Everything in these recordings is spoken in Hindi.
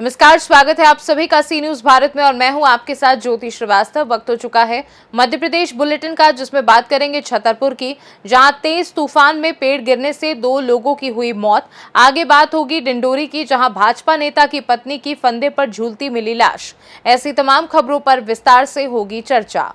नमस्कार, स्वागत है आप सभी का सी न्यूज भारत में और मैं हूं आपके साथ ज्योति श्रीवास्तव। वक्त हो चुका है मध्य प्रदेश बुलेटिन का, जिसमें बात करेंगे छतरपुर की, जहां तेज तूफान में पेड़ गिरने से 2 लोगों की हुई मौत। आगे बात होगी डिंडोरी की, जहां भाजपा नेता की पत्नी की फंदे पर झूलती मिली लाश। ऐसी तमाम खबरों पर विस्तार से होगी चर्चा।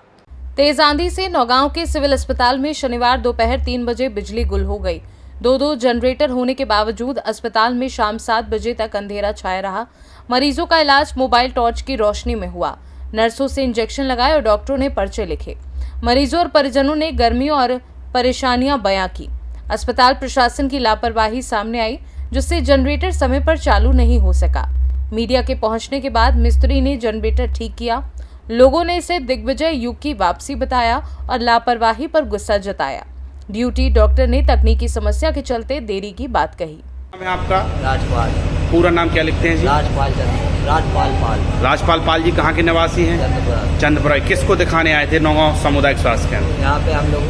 तेज आंधी से नौगांव के सिविल अस्पताल में शनिवार दोपहर 3 बजे बिजली गुल हो गई। दो जनरेटर होने के बावजूद अस्पताल में शाम 7 बजे तक अंधेरा छाया रहा। मरीजों का इलाज मोबाइल टॉर्च की रोशनी में हुआ। नर्सों से इंजेक्शन लगाए और डॉक्टरों ने पर्चे लिखे। मरीजों और परिजनों ने गर्मियों और परेशानियां बयां की। अस्पताल प्रशासन की लापरवाही सामने आई, जिससे जनरेटर समय पर चालू नहीं हो सका। मीडिया के पहुंचने के बाद मिस्त्री ने जनरेटर ठीक किया। लोगों ने इसे दिग्विजय युग की वापसी बताया और लापरवाही पर गुस्सा जताया। ड्यूटी डॉक्टर ने तकनीकी समस्या के चलते देरी की बात कही। नाम है आपका? राजपाल। पूरा नाम क्या लिखते हैं जी? राजपाल पाल। राजपाल पाल जी कहाँ के निवासी हैं? चंद्रपुरा। किसको दिखाने आए थे नौगांव सामुदायिक स्वास्थ्य केंद्र? यहाँ पे हम लोग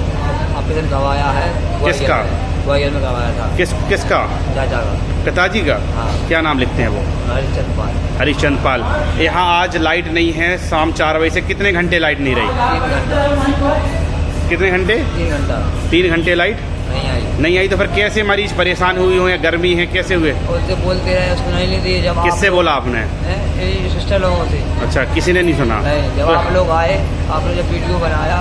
ऑपरेशन करवाया है। किसका? ग्वालियर में करवाया था। किसका? चाचा का। पिताजी का? हाँ। क्या नाम लिखते हैं वो? हरिश्चंद्र पाल। हरिश्चंद्र पाल। यहाँ आज लाइट नहीं है, शाम 4 बजे से कितने घंटे लाइट नहीं रही? 3 घंटा। कितने घंटे? 3 घंटा। 3 घंटे लाइट नहीं आई। तो फिर कैसे मरीज परेशान हुई हो या गर्मी है, कैसे हुए? उससे बोलते रहे, उसको नहीं दी। जब किससे बोला आपने? सिस्टर लोगों से। अच्छा, किसी ने नहीं सुना? नहीं, जब आप लोग आए, आपने जब वीडियो बनाया,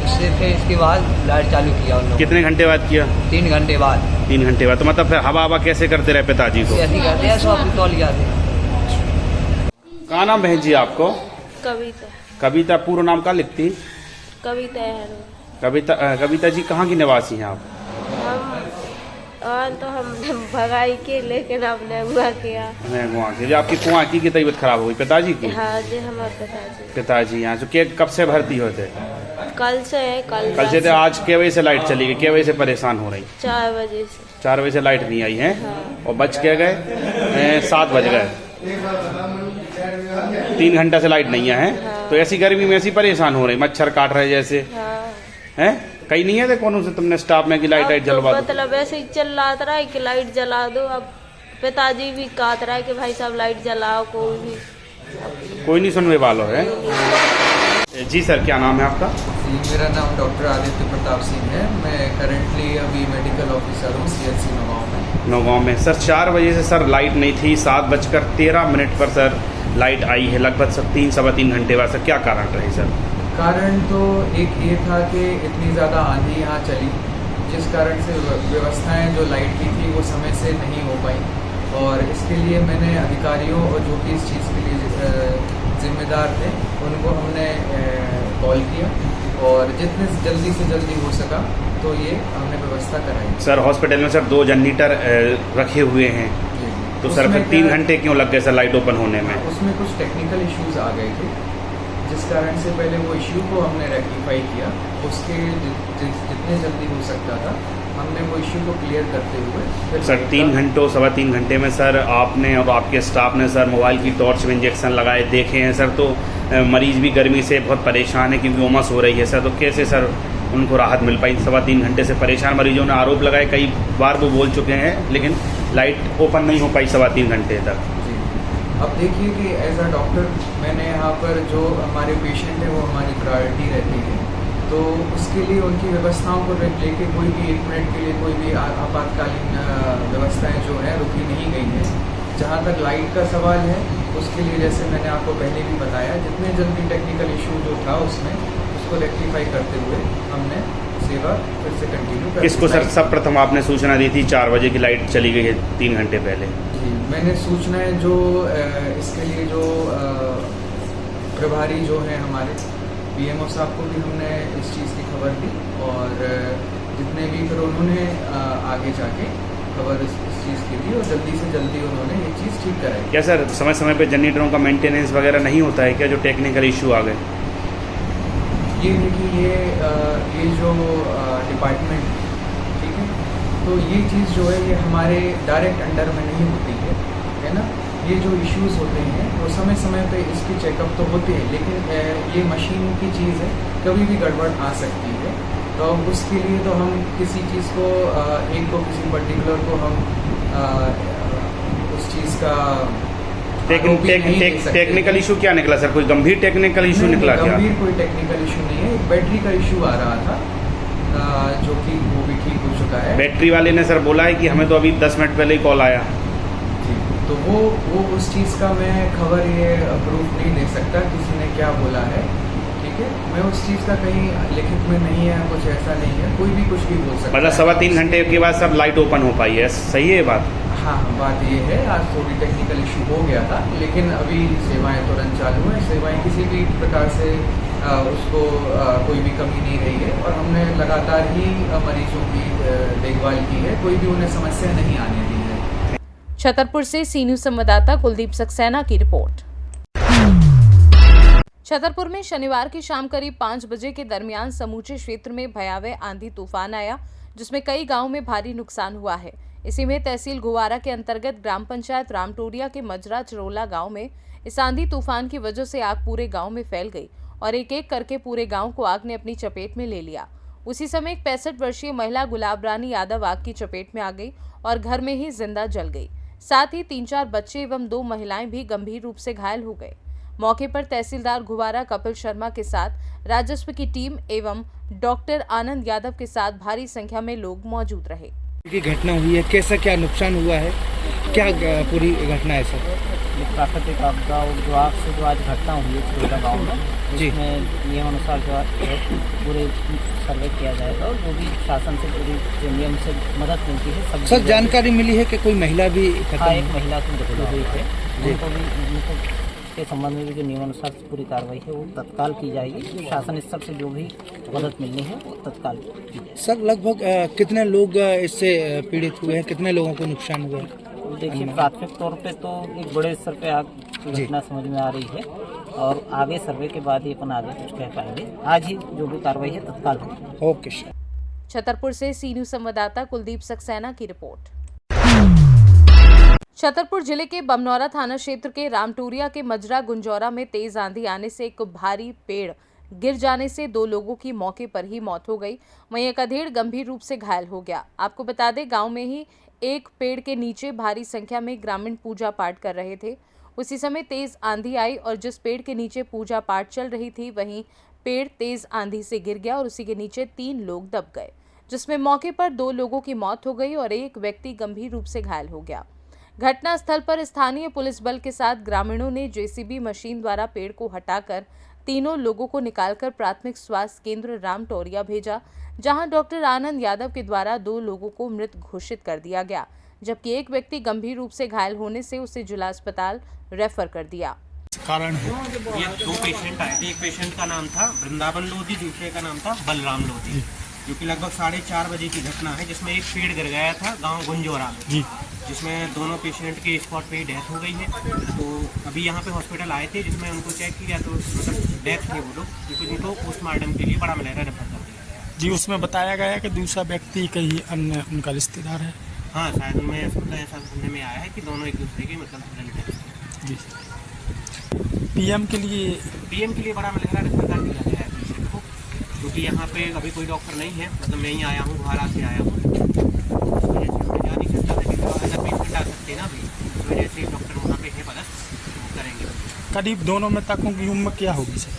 उससे फिर इसके बाद लाइट चालू किया उन लोगों। कितने घंटे बाद किया? 3 घंटे बाद। 3 घंटे बाद। तो मतलब फिर हवा कैसे करते रहे पिताजी को? ऐसे करते हैं, सब तौलिया थे। कहाँ नाम बहन जी आपको? कविता। कविता। पूरा नाम क्या लिखती? कविता है। कविता जी कहाँ की निवासी हैं आप? हमने भगाई के, लेकिन हमने हुआ किया। आपकी कुआं की तबीयत खराब हो गई? पिताजी की? हाँ जी, हमारे पिताजी यहाँ से कब से भर्ती होते? कल से है। कल से थे। आज के बजे से लाइट चली गई? के बजे से परेशान हो रही? 4 बजे से। 4 बजे से लाइट नहीं आई है। हाँ। और बच के गए 7 बज गए। 3 घंटा से लाइट नहीं है। हाँ। तो ऐसी गर्मी में ऐसी परेशान हो रही, मच्छर काट रहे जैसे हैं? कहीं नहीं है कौन से तुमने स्टाफ में कि लाइट जलवा दो? मतलब ऐसे ही चल रहा है कि लाइट जला दो। अब पिताजी भी कहता रहा है कि भाई साहब लाइट जलाओ। कोई नहीं सुनने वालों है। जी सर, क्या नाम है आपका? जी, मेरा नाम डॉक्टर आदित्य प्रताप सिंह है। मैं करंटली अभी मेडिकल ऑफिसर हूँ CHC नौगांव में। सर 4 बजे से सर लाइट नहीं थी, 7:13 पर सर लाइट आई है, लगभग 3 3 घंटे बाद। सर क्या कारण रहे सर? कारण तो एक ये था कि इतनी ज़्यादा आंधी यहाँ चली, जिस कारण से व्यवस्थाएं जो लाइट की थी वो समय से नहीं हो पाई। और इसके लिए मैंने अधिकारियों और जो कि इस चीज़ के लिए जिम्मेदार थे उनको हमने कॉल किया और जितने जल्दी से जल्दी हो सका तो ये हमने व्यवस्था कराई। सर हॉस्पिटल में सर 2 जनरेटर रखे हुए हैं, तो सर फिर 3 घंटे क्यों लग गए सर लाइट ओपन होने में? उसमें कुछ टेक्निकल इश्यूज आ गए थे, जिस कारण से पहले वो इश्यू को हमने रेक्टिफाई किया। उसके जितने जल्दी हो सकता था हमने वो इश्यू को क्लियर करते हुए सर 3 घंटों 3.25 घंटे में सर आपने और आपके स्टाफ ने सर मोबाइल की टॉर्च में इंजेक्शन लगाए देखे हैं सर। तो मरीज भी गर्मी से बहुत परेशान है क्योंकि उमस हो रही है सर। तो कैसे सर उनको राहत मिल पाई? 3.25 घंटे से परेशान मरीजों ने आरोप लगाए, कई बार वो बोल चुके हैं, लेकिन लाइट ओपन नहीं हो पाई 3.25 घंटे तक। अब देखिए कि एज अ डॉक्टर मैंने यहाँ पर जो हमारे पेशेंट हैं वो हमारी प्रायोरिटी रहती है, तो उसके लिए उनकी व्यवस्थाओं को लेके कोई भी 1 मिनट के लिए कोई भी आपातकालीन व्यवस्थाएं जो है रुकी नहीं गई है। जहाँ तक लाइट का सवाल है उसके लिए जैसे मैंने आपको पहले भी बताया, जितने जल्दी टेक्निकल इशू जो था उसमें उसको रेक्टिफाई करते हुए हमने सेवा फिर से कंटिन्यू कर। किसको सर सब प्रथम आपने सूचना दी थी? 4 बजे की लाइट चली गई है 3 घंटे पहले। जी, मैंने सूचनाएं जो इसके लिए जो प्रभारी जो हैं हमारे PMO साहब को भी हमने इस चीज़ की खबर दी और जितने भी फिर उन्होंने आगे जाके खबर इस चीज़ की दी और जल्दी से जल्दी उन्होंने ये चीज़ ठीक कराई। क्या सर समय समय पे जनरेटरों का मेंटेनेंस वगैरह नहीं होता है क्या, जो टेक्निकल इशू आ गए? ये देखिए ये जो डिपार्टमेंट, ठीक है, तो ये चीज़ जो है ये हमारे डायरेक्ट अंडर में नहीं होती है ना। ये जो इश्यूज़ होते हैं वो समय समय पे इसकी चेकअप तो होते हैं, लेकिन ये मशीन की चीज़ है, कभी भी गड़बड़ आ सकती है। तो उसके लिए तो हम किसी चीज़ को किसी पर्टिकुलर को हम उस चीज़ का आरोपी नहीं दे सकते। टेक्निकल इशू क्या निकला सर? कोई गंभीर टेक्निकल इशू नहीं, निकला क्या? गंभीर कोई टेक्निकल इशू नहीं है, बैटरी का इशू आ रहा था जो कि वो भी ठीक हो चुका है। बैटरी वाले ने सर बोला है कि हमें तो अभी 10 मिनट पहले ही कॉल आया। जी, तो वो उस चीज़ का मैं खबर ये प्रूफ नहीं दे सकता किसी ने क्या बोला है, ठीक है। मैं उस चीज़ का कहीं लिखित में नहीं है, कुछ ऐसा नहीं है, कोई भी कुछ भी बोल सकता मतलब है। 3.25 घंटे के बाद सब लाइट ओपन हो पाई है, सही है ये बात? हाँ, बात ये है, आज थोड़ी टेक्निकल इशू हो गया था, लेकिन अभी सेवाएं तुरंत चालू हैं। सेवाएं किसी भी प्रकार से उसको कोई भी कमी नहीं रही है और हमने लगातार ही मरीजों की देखभाल की है, कोई भी उन्हें समस्या नहीं आने दी है। छतरपुर से सी न्यूज संवाददाता कुलदीप सक्सेना की रिपोर्ट। छतरपुर में शनिवार की शाम करीब 5 बजे के दरमियान समूचे क्षेत्र में भयावह आंधी तूफान आया, जिसमें कई गांवों में भारी नुकसान हुआ है। इसी में तहसील गुवारा के अंतर्गत ग्राम पंचायत रामटोरिया के मजरा चरोला गांव में इस आंधी तूफान की वजह से आग पूरे गांव में फैल गई और एक एक करके पूरे गांव को आग ने अपनी चपेट में ले लिया। उसी समय एक 65 वर्षीय महिला गुलाब रानी यादव आग की चपेट में आ गई और घर में ही जिंदा जल गई। साथ ही 3-4 बच्चे एवं 2 महिलाएं भी गंभीर रूप से घायल हो गए। मौके पर तहसीलदार गुवारा कपिल शर्मा के साथ राजस्व की टीम एवं डॉक्टर आनंद यादव के साथ भारी संख्या में लोग मौजूद रहे। की घटना हुई है, कैसा क्या नुकसान हुआ है, क्या पूरी घटना है सर? प्राकृतिक आपदा जो आग से जो आज घटना हुई है चरोला गाँव में, जिसमें नियम अनुसार जो है पूरे सर्वे किया जाएगा और जो भी शासन से पूरी जो नियम से मदद मिलती है सब। सर जानकारी मिली है कि कोई महिला भी हाँ, एक महिला की मृत्यु हुई है, उनको के संबंध में भी जो नियमानुसार पूरी कार्रवाई है वो तत्काल की जाएगी। शासन स्तर से जो भी मदद मिलनी है वो तत्काल की जाएगी। सर लगभग कितने लोग इससे पीड़ित हुए हैं, कितने लोगों को नुकसान हुआ है? देखिए, प्राथमिक तौर पे तो एक बड़े स्तर पे आग की घटना समझ में आ रही है और आगे सर्वे के बाद ही अपन आगे कुछ कह पाएंगे। आज ही जो भी कार्रवाई है तत्काल होगी। Okay sir. छतरपुर से सी न्यूज संवाददाता कुलदीप सक्सेना की रिपोर्ट। छतरपुर जिले के बमनौरा थाना क्षेत्र के रामटोरिया के मजरा गुंजौरा में तेज आंधी आने से एक भारी पेड़ गिर जाने से 2 लोगों की मौके पर ही मौत हो गई, वहीं एक अधेड़ गंभीर रूप से घायल हो गया। आपको बता दें, गांव में ही एक पेड़ के नीचे भारी संख्या में ग्रामीण पूजा पाठ कर रहे थे। उसी समय तेज आंधी आई और जिस पेड़ के नीचे पूजा पाठ चल रही थी वहीं पेड़ तेज आंधी से गिर गया और उसी के नीचे 3 लोग दब गए, जिसमें मौके पर 2 लोगों की मौत हो गई और एक व्यक्ति गंभीर रूप से घायल हो गया। घटनास्थल पर स्थानीय पुलिस बल के साथ ग्रामीणों ने जेसीबी मशीन द्वारा पेड़ को हटाकर तीनों लोगों को निकालकर प्राथमिक स्वास्थ्य केंद्र रामटोरिया भेजा, जहां डॉक्टर आनंद यादव के द्वारा 2 लोगों को मृत घोषित कर दिया गया, जबकि एक व्यक्ति गंभीर रूप से घायल होने से उसे जिला अस्पताल रेफर कर दिया। कारण है ये 2 पेशेंट आए थे। एक पेशेंट का नाम था वृंदावन लोधी, दूसरे का नाम था बलराम लोधी, जो कि लगभग 4:30 बजे की घटना है, जिसमें एक पेड़ गिर गया था गांव गुंजौरा में, जिसमें दोनों पेशेंट की स्पॉट पे ही डेथ हो गई है। तो अभी यहाँ पे हॉस्पिटल आए थे, जिसमें उनको चेक किया तो मतलब डेथ थे वो लोग, क्योंकि उनको पोस्टमार्टम के लिए बड़ा मलेरा रेफर कर दिया गया जी। उसमें बताया गया है कि दूसरा व्यक्ति कहीं अन्य उनका रिश्तेदार है। हाँ, शायद उनमें ऐसा सुनने में आया है कि दोनों एक दूसरे के मतलब रिलेटिव जी। पीएम के लिए बड़ा मलेरा रेफर कर दिया गया है पेशेंट को, क्योंकि यहाँ पे अभी कोई डॉक्टर नहीं है। मतलब मैं ही आया हूँ, भाड़ा से आया हूँ, जा नहीं सकता था कि अगर पेशेंट आ सकते ना भी, तो जैसे डॉक्टर वहाँ पे है मदद करेंगे। करीब दोनों मृतकों की उम्र क्या होगी सर?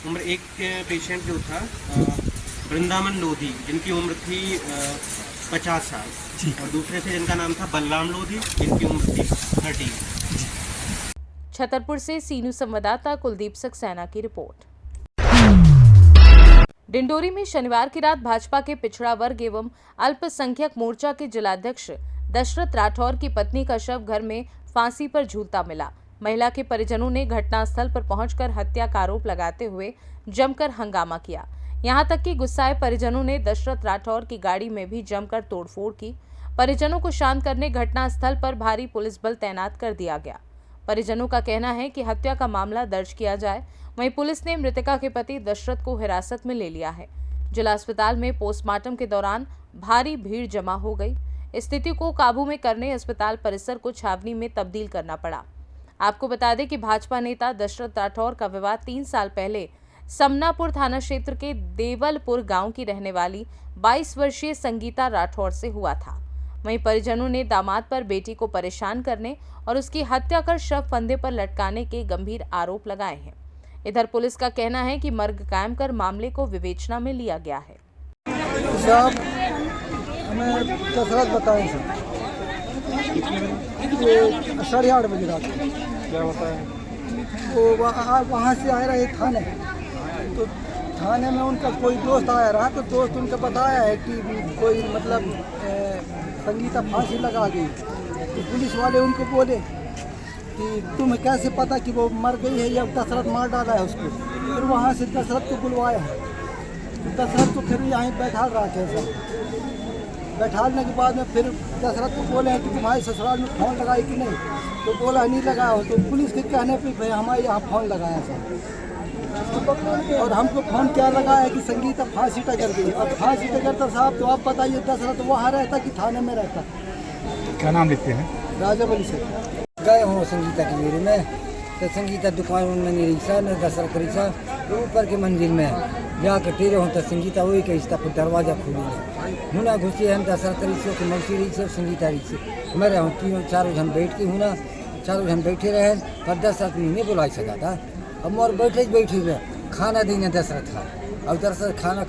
उम्र एक पेशेंट जो था वृंदावन लोधी, जिनकी उम्र थी 50 साल, और दूसरे थे जिनका नाम था बलराम लोधी, जिनकी उम्र थी 30। छतरपुर से सी न्यूज संवाददाता कुलदीप सक्सेना की रिपोर्ट। डिंडोरी में शनिवार की रात भाजपा के पिछड़ा वर्ग एवं अल्पसंख्यक मोर्चा के जिलाध्यक्ष दशरथ राठौर की पत्नी का शव घर में फांसी पर झूलता मिला। महिला के परिजनों ने घटनास्थल पर पहुंचकर हत्या का आरोप लगाते हुए जमकर हंगामा किया। यहां तक कि गुस्साए परिजनों ने दशरथ राठौर की गाड़ी में भी जमकर तोड़फोड़ की। परिजनों को शांत करने घटनास्थल पर भारी पुलिस बल तैनात कर दिया गया। परिजनों का कहना है कि हत्या का मामला दर्ज किया जाए। वहीं पुलिस ने मृतका के पति दशरथ को हिरासत में ले लिया है। जिला अस्पताल में पोस्टमार्टम के दौरान भारी भीड़ जमा हो गई। स्थिति को काबू में करने अस्पताल परिसर को छावनी में तब्दील करना पड़ा। आपको बता दें कि भाजपा नेता दशरथ राठौर का विवाह 3 साल पहले समनापुर थाना क्षेत्र के देवलपुर गांव की रहने वाली 22 वर्षीय संगीता राठौर से हुआ था। वहीं परिजनों ने दामाद पर बेटी को परेशान करने और उसकी हत्या कर शव फंदे पर लटकाने के गंभीर आरोप लगाए हैं। इधर पुलिस का कहना है कि मर्ग कायम कर मामले को विवेचना में लिया गया है। साहब हमें दशरथ बताएं सर, ये 8:30 बजे रात को क्या होता है? वो वहाँ से आए रहे थाने, तो थाने में उनका कोई दोस्त आया रहा, तो दोस्त उनका बताया है कि कोई मतलब संगीता फांसी लगा गई। तो पुलिस वाले उनको बोले कि तुम्हें कैसे पता कि वो मर गई है या दशरथ मार डाला है उसको। फिर वहाँ से दशरथ को बुलवाया है, तो दशरथ को फिर यहाँ बैठा रहा कैसा। बैठाने के बाद में फिर दशरथ को बोले हैं कि तुम्हारे ससुराल में फ़ोन लगाई कि नहीं, तो बोला नहीं लगाया हो। तो पुलिस के कहने पे भाई हमारे यहाँ फ़ोन लगाया सर, और हमको फ़ोन क्या लगा है कि संगीता फांसी टकर गई। और फांसी टकर तो साहब तो आप बताइए दशरथ वहाँ रहता कि थाने में रहता? क्या नाम लिखते हैं? राजा बली से गए हो संगीता के मेरे में, तो संगीता दुकान में नहीं रही सा न दशरथ रही सा, तो ऊपर के मंदिर में जाकर टेरे हो तो संगीता वही कही था, फिर दरवाजा खोली है हुना घुसी हम दशरथ रही से मौसी रही से संगीता रही से मैं रहा तीनों चारों जन बैठ के हुना चारों जन बैठे रहे, पर दशरथ नहीं बुला सका था। अब मोर बैठे हुए खाना देने दशरथ खा, और दशरथ खाना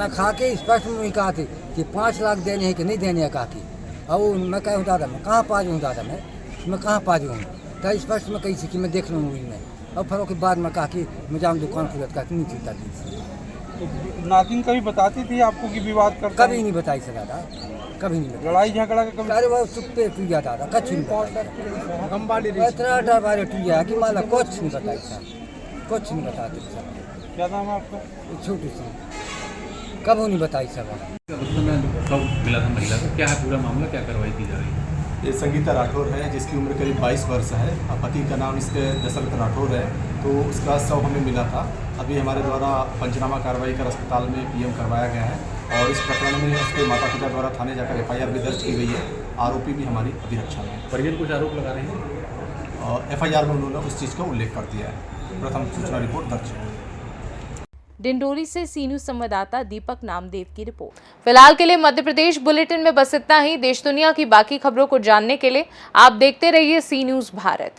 खा के स्पष्ट में कहा थे कि 5 लाख देने हैं कि नहीं देने हैं, कहा कि अब मैं कहूँ दादा मैं कहाँ पा जाऊँ, दादा मैं कहाँ पा जाऊँ, तो स्पष्ट में कही थी कि मैं देख लूँ मूवी में। और फिर उसके बाद मैं कहा कि मैं जाऊँ दुकान खुलत का नहीं चीता दी। तो नागिन कभी बताती थी आपको कि विवाद कर? कभी नहीं बताई सका दादा, कभी नहीं बताई। लड़ाई झगड़ा का कभी? अरे वो सुप्पे टूया दादा कछ नहीं इतना डर बारे टूया कि माला कुछ नहीं बताई सर, कुछ नहीं बताते सर। क्या नाम है आपका? छोटू सी कभी नहीं बताई सर। कब मिला था महिला को, क्या है पूरा मामला, क्या कार्रवाई की जा रही है? ये संगीता राठौर है जिसकी उम्र करीब 22 वर्ष है। पति का नाम इसके दशरथ राठौर है। तो उसका शव हमें मिला था। अभी हमारे द्वारा पंचनामा कार्रवाई कर अस्पताल में पीएम करवाया गया है और इस प्रकरण में उसके माता पिता द्वारा थाने जाकर FIR भी दर्ज की गई है। आरोपी भी हमारी अभिरक्षा में है। परिजन कुछ आरोप लगा रहे हैं? FIR में उन्होंने उस चीज़ का उल्लेख कर दिया है। प्रथम सूचना रिपोर्ट दर्ज है। डिंडोरी से सी न्यूज संवाददाता दीपक नामदेव की रिपोर्ट। फिलहाल के लिए मध्य प्रदेश बुलेटिन में बस इतना ही। देश दुनिया की बाकी खबरों को जानने के लिए आप देखते रहिए सी न्यूज भारत।